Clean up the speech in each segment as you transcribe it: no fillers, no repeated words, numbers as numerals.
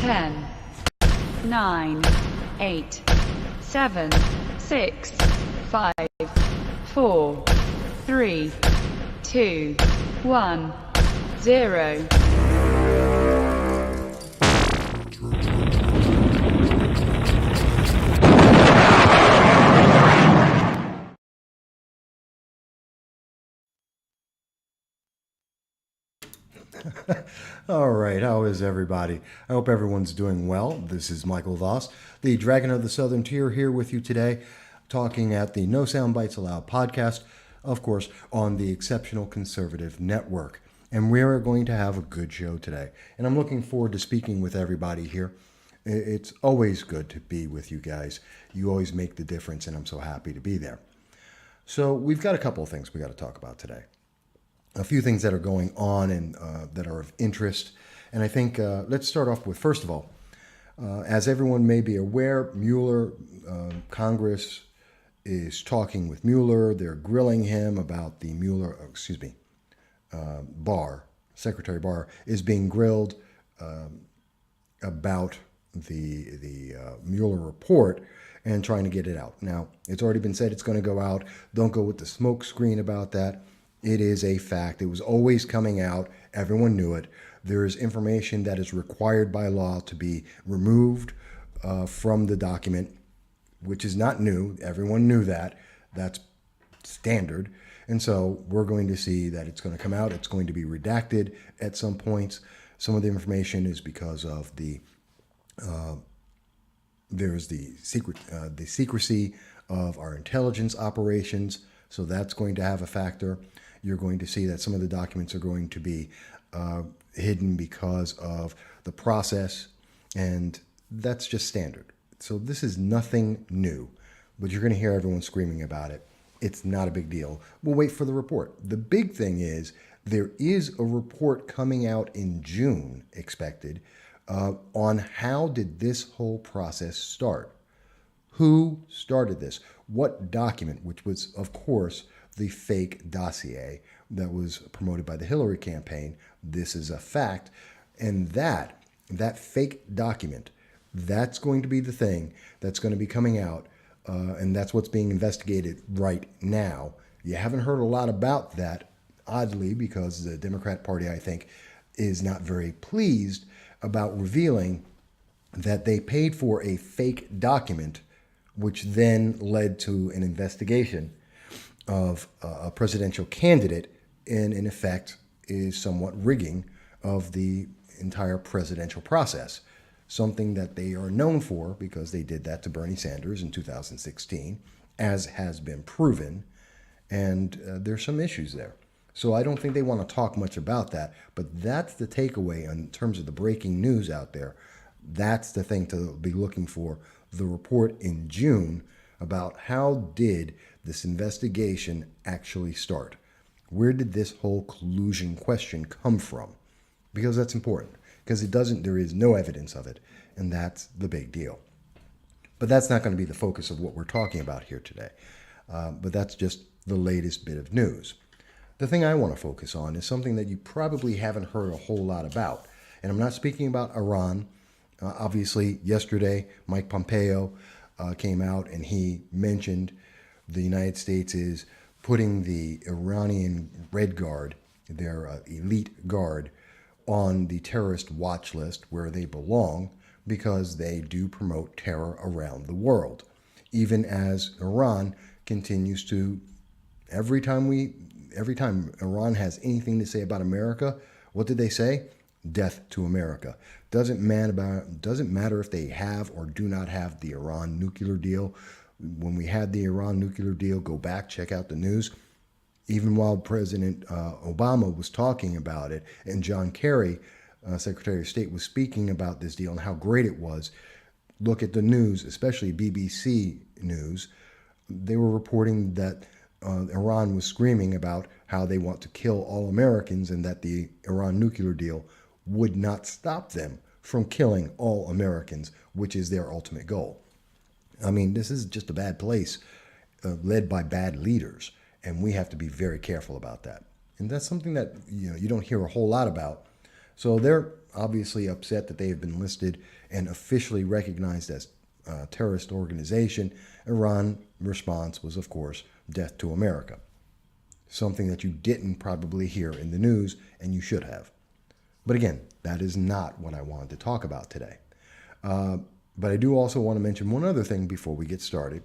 10, 9, 8, 7, 6, 5, 4, 3, 2, 1, 0. All right, how is everybody? I hope everyone's doing well. This is Michael Voss, the Dragon of the Southern Tier, here with you today, talking at the No Soundbites Allowed podcast, of course, on the Exceptional Conservative Network. And we're going to have a good show today. And I'm looking forward to speaking with everybody here. It's always good to be with you guys. You always make the difference, and I'm so happy to be there. So we've got a couple of things we got to talk about today. A few things that are going on and that are of interest. And I think let's start off with, first of all, as everyone may be aware, Mueller, Congress is talking with Mueller. They're grilling him about the Barr, Secretary Barr, is being grilled about the Mueller report and trying to get it out. Now, it's already been said it's going to go out. Don't go with the smoke screen about that. It is a fact. It was always coming out. Everyone knew it. There is information that is required by law to be removed from the document, which is not new. Everyone knew that. That's standard. And so we're going to see that it's going to come out. It's going to be redacted at some points. Some of the information is because of there's the secrecy of our intelligence operations. So that's going to have a factor. You're going to see that some of the documents are going to be hidden because of the process, and that's just standard. So this is nothing new, but you're going to hear everyone screaming about it. It's not a big deal. We'll wait for the report. The big thing is there is a report coming out in June expected on how did this whole process start. Who started this? What document, which was, of course, the fake dossier that was promoted by the Hillary campaign. This is a fact. And that fake document, that's going to be the thing that's going to be coming out. And that's what's being investigated right now. You haven't heard a lot about that, oddly, because the Democrat Party, I think, is not very pleased about revealing that they paid for a fake document, which then led to an investigation of a presidential candidate, and in effect is somewhat rigging of the entire presidential process. Something that they are known for because they did that to Bernie Sanders in 2016, as has been proven, and there's some issues there. So I don't think they want to talk much about that, but that's the takeaway in terms of the breaking news out there. That's the thing to be looking for, the report in June about how did this investigation actually start? Where did this whole collusion question come from? Because that's important, because there is no evidence of it, and that's the big deal. But that's not going to be the focus of what we're talking about here today. But that's just the latest bit of news. The thing I want to focus on is something that you probably haven't heard a whole lot about. And I'm not speaking about Iran. Obviously, yesterday, Mike Pompeo came out and he mentioned the United States is putting the Iranian Red Guard, their elite guard, on the terrorist watch list where they belong because they do promote terror around the world. Even as Iran continues to, every time Iran has anything to say about America, what did they say? Death to America. Doesn't matter if they have or do not have the Iran nuclear deal. When we had the Iran nuclear deal, go back, check out the news. Even while President Obama was talking about it, and John Kerry, Secretary of State, was speaking about this deal and how great it was, look at the news, especially BBC News. They were reporting that Iran was screaming about how they want to kill all Americans and that the Iran nuclear deal would not stop them from killing all Americans, which is their ultimate goal. I mean, this is just a bad place led by bad leaders, and we have to be very careful about that. And that's something that you don't hear a whole lot about. So they're obviously upset that they have been listed and officially recognized as a terrorist organization. Iran's response was, of course, death to America. Something that you didn't probably hear in the news, and you should have. But again, that is not what I wanted to talk about today. But I do also want to mention one other thing before we get started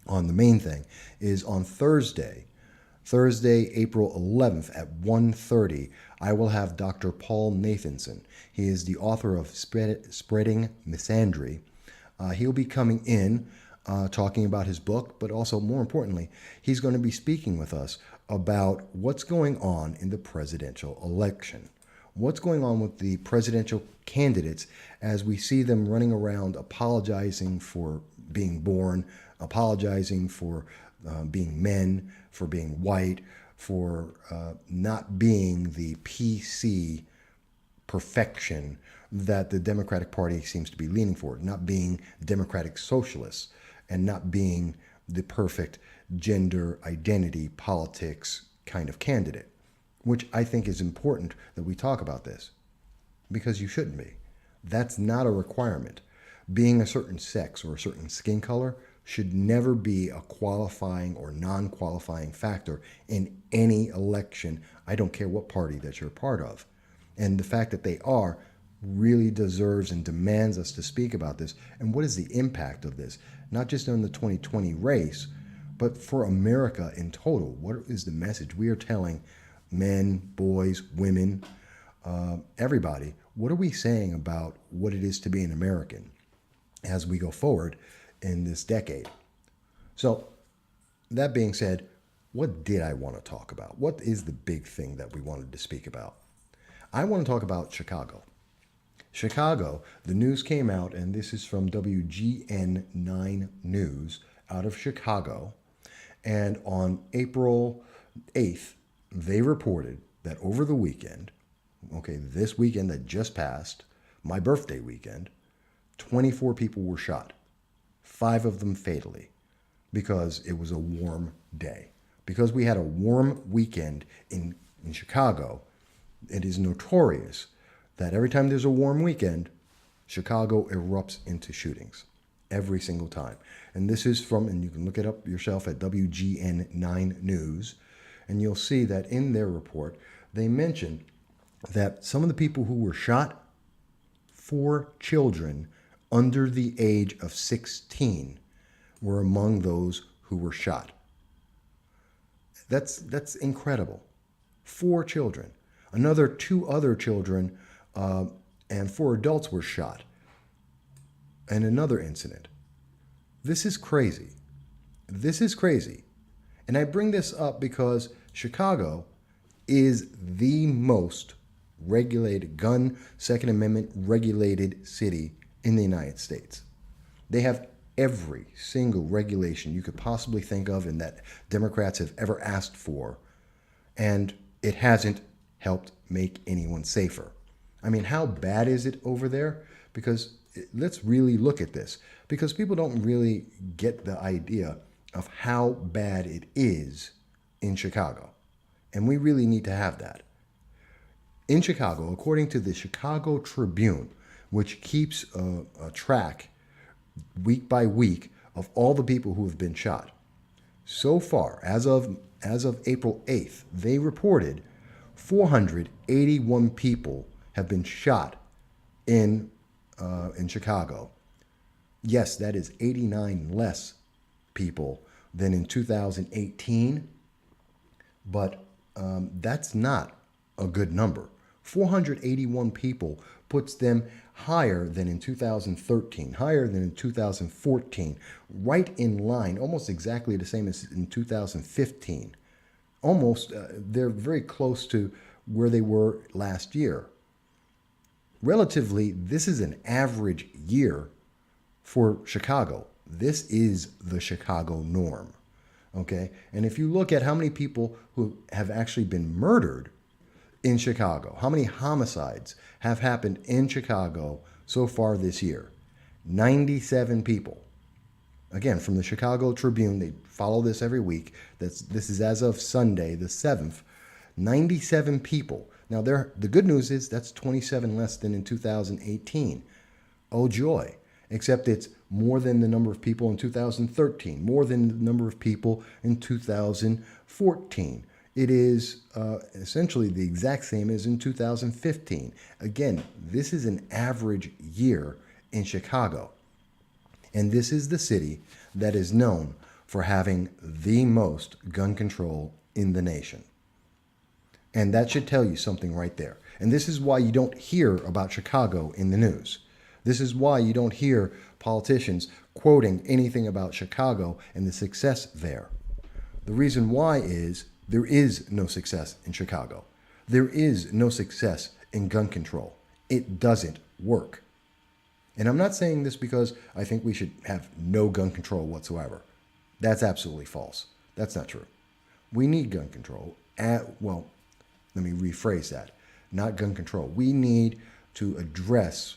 on the main thing, is on Thursday, April 11th at 1:30, I will have Dr. Paul Nathanson. He is the author of Spreading Misandry. He'll be coming in talking about his book, but also more importantly, he's going to be speaking with us about what's going on in the presidential election. What's going on with the presidential candidates as we see them running around apologizing for being born, apologizing for being men, for being white, for not being the PC perfection that the Democratic Party seems to be leaning for, not being democratic socialists, and not being the perfect gender identity politics kind of candidate, which I think is important that we talk about this, because you shouldn't be. That's not a requirement. Being a certain sex or a certain skin color should never be a qualifying or non-qualifying factor in any election. I don't care what party that you're part of. And the fact that they are really deserves and demands us to speak about this. And what is the impact of this? Not just on the 2020 race, but for America in total. What is the message we are telling men, boys, women, everybody? What are we saying about what it is to be an American as we go forward in this decade? So that being said, what did I want to talk about? What is the big thing that we wanted to speak about? I want to talk about Chicago. Chicago, the news came out, and this is from WGN 9 News out of Chicago. And on April 8th, they reported that over the weekend, this weekend that just passed, my birthday weekend, 24 people were shot, 5 of them fatally, because it was a warm day. Because we had a warm weekend in Chicago, it is notorious that every time there's a warm weekend, Chicago erupts into shootings every single time. And this is from, and you can look it up yourself at WGN 9 News, and you'll see that in their report, they mention that some of the people who were shot, 4 children under the age of 16 were among those who were shot. That's incredible. 4 children. Another 2 other children and 4 adults were shot in another incident. This is crazy. This is crazy. And I bring this up because Chicago is the most regulated, gun, Second Amendment regulated city in the United States. They have every single regulation you could possibly think of and that Democrats have ever asked for. And it hasn't helped make anyone safer. I mean, how bad is it over there? Because let's really look at this, because people don't really get the idea of how bad it is in Chicago. And we really need to have that. In Chicago, according to the Chicago Tribune, which keeps a track week by week of all the people who have been shot, so far, as of April 8th, they reported 481 people have been shot in Chicago. Yes, that is 89 less people than in 2018, but that's not a good number. 481 people puts them higher than in 2013, higher than in 2014, right in line, almost exactly the same as in 2015. Almost, they're very close to where they were last year. Relatively, this is an average year for Chicago. This is the Chicago norm, okay? And if you look at how many people who have actually been murdered in Chicago, how many homicides have happened in Chicago so far this year? 97 people. Again, from the Chicago Tribune, they follow this every week. This is as of Sunday, the 7th. 97 people. Now, the good news is that's 27 less than in 2018. Oh, joy. Except it's more than the number of people in 2013, more than the number of people in 2014. It is essentially the exact same as in 2015. Again, this is an average year in Chicago. And this is the city that is known for having the most gun control in the nation. And that should tell you something right there. And this is why you don't hear about Chicago in the news. This is why you don't hear politicians quoting anything about Chicago and the success there. The reason why is there is no success in Chicago. There is no success in gun control. It doesn't work. And I'm not saying this because I think we should have no gun control whatsoever. That's absolutely false. That's not true. We need gun control. Well, let me rephrase that. Not gun control. We need to address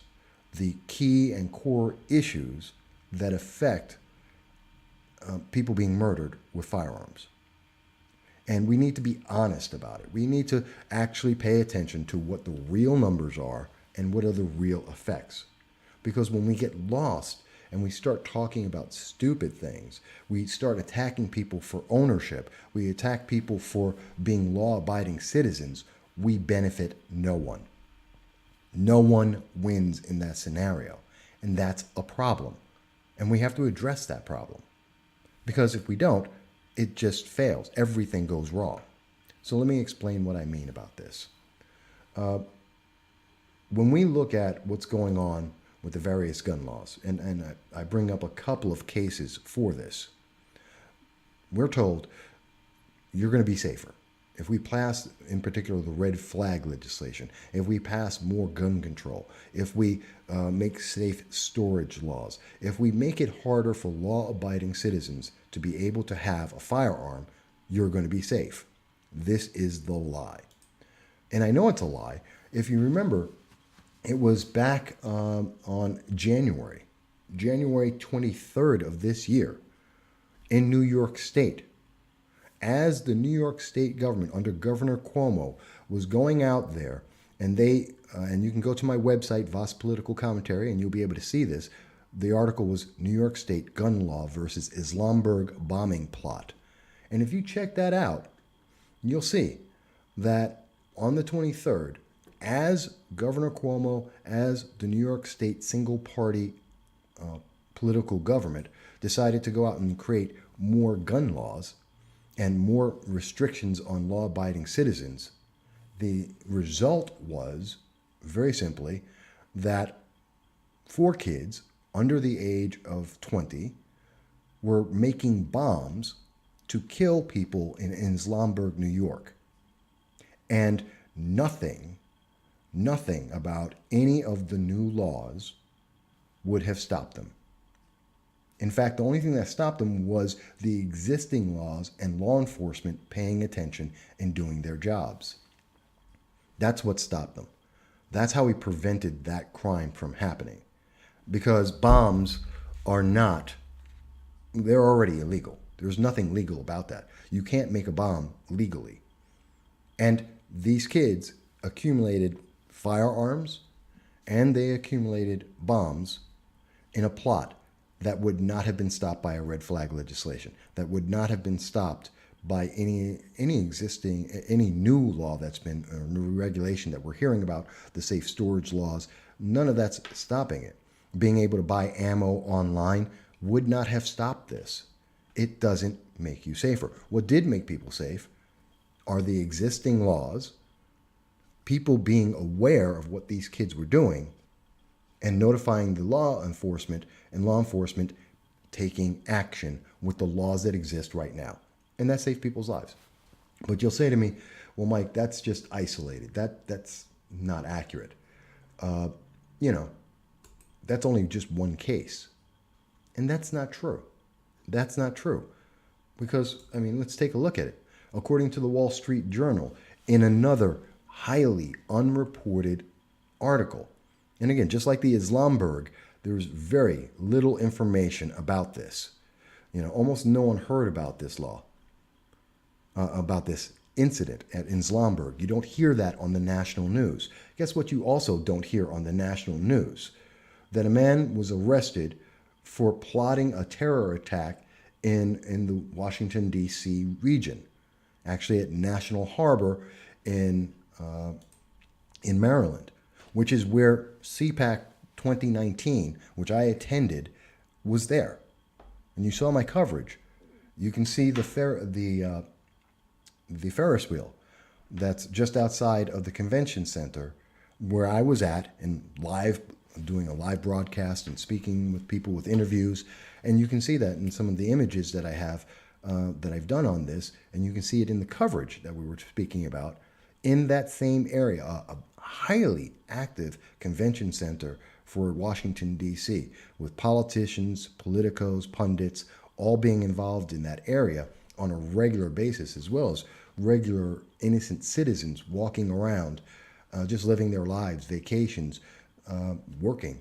the key and core issues that affect people being murdered with firearms. And we need to be honest about it. We need to actually pay attention to what the real numbers are and what are the real effects. Because when we get lost and we start talking about stupid things, we start attacking people for ownership, we attack people for being law-abiding citizens, we benefit no one. No one wins in that scenario. And that's a problem. And we have to address that problem. Because if we don't, it just fails. Everything goes wrong. So let me explain what I mean about this. When we look at what's going on with the various gun laws, and I bring up a couple of cases for this, we're told you're going to be safer. If we pass, in particular, the red flag legislation, if we pass more gun control, if we make safe storage laws, if we make it harder for law-abiding citizens to be able to have a firearm, you're going to be safe. This is the lie. And I know it's a lie. If you remember, it was back on January 23rd of this year in New York State, as the New York State government under Governor Cuomo was going out there, and and you can go to my website, Voss Political Commentary, and you'll be able to see this. The article was New York State Gun Law versus Islamberg Bombing Plot. And if you check that out, you'll see that on the 23rd, as Governor Cuomo, as the New York State single-party political government, decided to go out and create more gun laws and more restrictions on law-abiding citizens, the result was, very simply, that 4 kids under the age of 20 were making bombs to kill people in Islamberg, New York. And nothing about any of the new laws would have stopped them. In fact, the only thing that stopped them was the existing laws and law enforcement paying attention and doing their jobs. That's what stopped them. That's how we prevented that crime from happening. Because bombs are they're already illegal. There's nothing legal about that. You can't make a bomb legally. And these kids accumulated firearms and they accumulated bombs in a plot that would not have been stopped by a red flag legislation, that would not have been stopped by any new law that's been, or new regulation that we're hearing about, the safe storage laws. None of that's stopping it. Being able to buy ammo online would not have stopped this. It doesn't make you safer. What did make people safe are the existing laws, people being aware of what these kids were doing, and notifying the law enforcement, and law enforcement taking action with the laws that exist right now. And that saved people's lives. But you'll say to me, well, Mike, that's just isolated. That's not accurate. That's only just one case. And that's not true. That's not true. Because, let's take a look at it. According to the Wall Street Journal, in another highly unreported article, and again, just like the Islamberg, there's very little information about this. Almost no one heard about this law, about this incident in Zlomberg. You don't hear that on the national news. Guess what you also don't hear on the national news? That a man was arrested for plotting a terror attack in the Washington, D.C. region, actually at National Harbor in Maryland, which is where CPAC 2019, which I attended, was there. And you saw my coverage. You can see the Ferris wheel that's just outside of the convention center where I was at, and doing a live broadcast and speaking with people with interviews. And you can see that in some of the images that I have that I've done on this, and you can see it in the coverage that we were speaking about in that same area, a highly active convention center for Washington, D.C., with politicians, politicos, pundits, all being involved in that area on a regular basis, as well as regular innocent citizens walking around, just living their lives, vacations, working.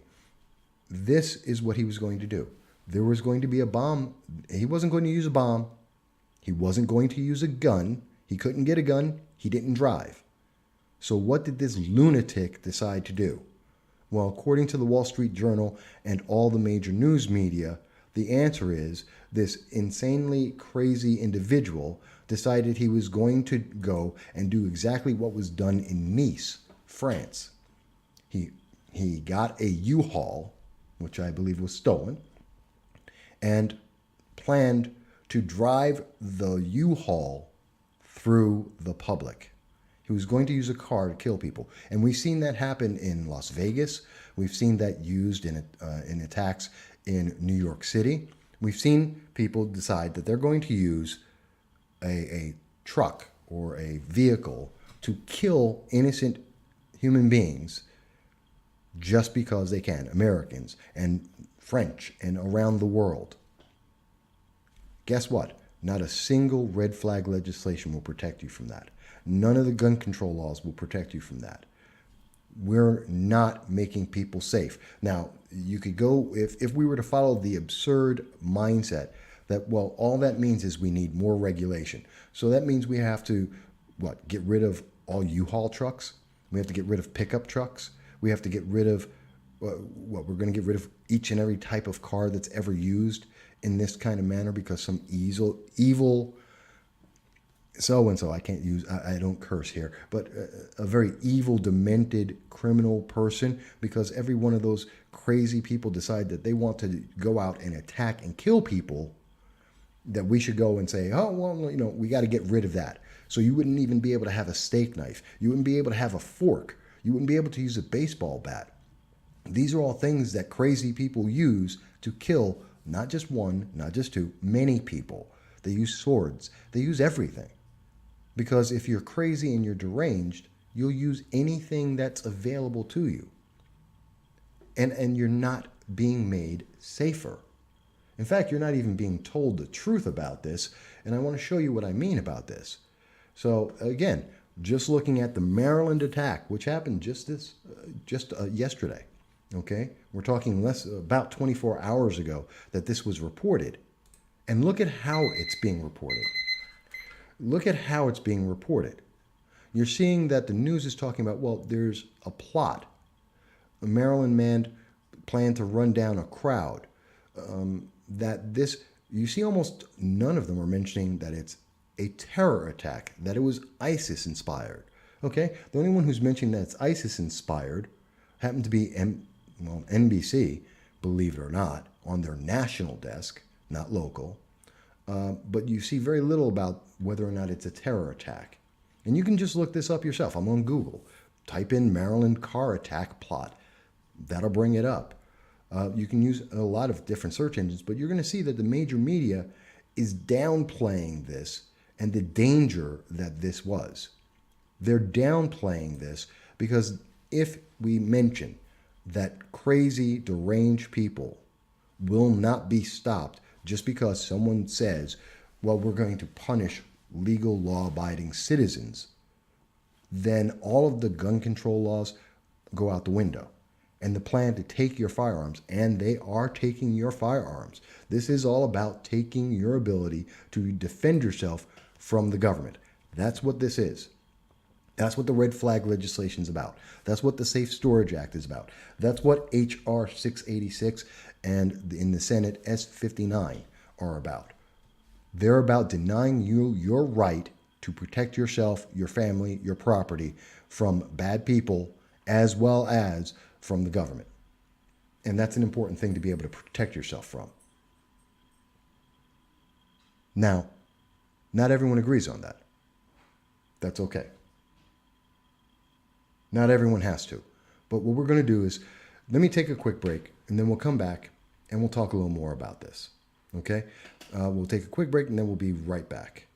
This is what he was going to do. There was going to be a bomb. He wasn't going to use a bomb. He wasn't going to use a gun. He couldn't get a gun. He didn't drive. So what did this lunatic decide to do? Well, according to the Wall Street Journal and all the major news media, the answer is this insanely crazy individual decided he was going to go and do exactly what was done in Nice, France. He got a U-Haul, which I believe was stolen, and planned to drive the U-Haul through the public. He was going to use a car to kill people. And we've seen that happen in Las Vegas. We've seen that used in attacks in New York City. We've seen people decide that they're going to use a truck or a vehicle to kill innocent human beings just because they can, Americans and French and around the world. Guess what? Not a single red flag legislation will protect you from that. None of the gun control laws will protect you from that. We're not making people safe. Now, you could go, if we were to follow the absurd mindset that, well, all that means is we need more regulation. So that means we have to, get rid of all U-Haul trucks? We have to get rid of pickup trucks? We have to get rid of, we're going to get rid of each and every type of car that's ever used in this kind of manner because some evil so-and-so, I don't curse here, but a very evil, demented criminal person, because every one of those crazy people decide that they want to go out and attack and kill people, that we should go and say, oh, well, we got to get rid of that. So you wouldn't even be able to have a steak knife. You wouldn't be able to have a fork. You wouldn't be able to use a baseball bat. These are all things that crazy people use to kill not just one, not just two, many people. They use swords. They use everything. Because if you're crazy and you're deranged, you'll use anything that's available to you. And you're not being made safer. In fact, you're not even being told the truth about this. And I want to show you what I mean about this. So again, just looking at the Maryland attack, which happened just yesterday. Okay, we're talking about 24 hours ago that this was reported. And look at how it's being reported. Look at how it's being reported. You're seeing that the news is talking about, well, there's a plot. A Maryland man planned to run down a crowd. You see almost none of them are mentioning that it's a terror attack, that it was ISIS inspired. Okay, the only one who's mentioning that it's ISIS inspired happened to be NBC, believe it or not, on their national desk, not local. But you see very little about whether or not it's a terror attack. And you can just look this up yourself. I'm on Google. Type in Maryland car attack plot. That'll bring it up. You can use a lot of different search engines, but you're going to see that the major media is downplaying this and the danger that this was. They're downplaying this because if we mention that crazy, deranged people will not be stopped just because someone says, well, we're going to punish legal, law-abiding citizens, then all of the gun control laws go out the window. And the plan to take your firearms, and they are taking your firearms. This is all about taking your ability to defend yourself from the government. That's what this is. That's what the red flag legislation is about. That's what the Safe Storage Act is about. That's what H.R. 686 and in the Senate S59 are about. They're about denying you your right to protect yourself, your family, your property from bad people as well as from the government. And that's an important thing to be able to protect yourself from. Now, not everyone agrees on that. That's okay. Not everyone has to. But what we're going to do is, let me take a quick break, and then we'll come back and we'll talk a little more about this. Okay? We'll take a quick break, and then we'll be right back.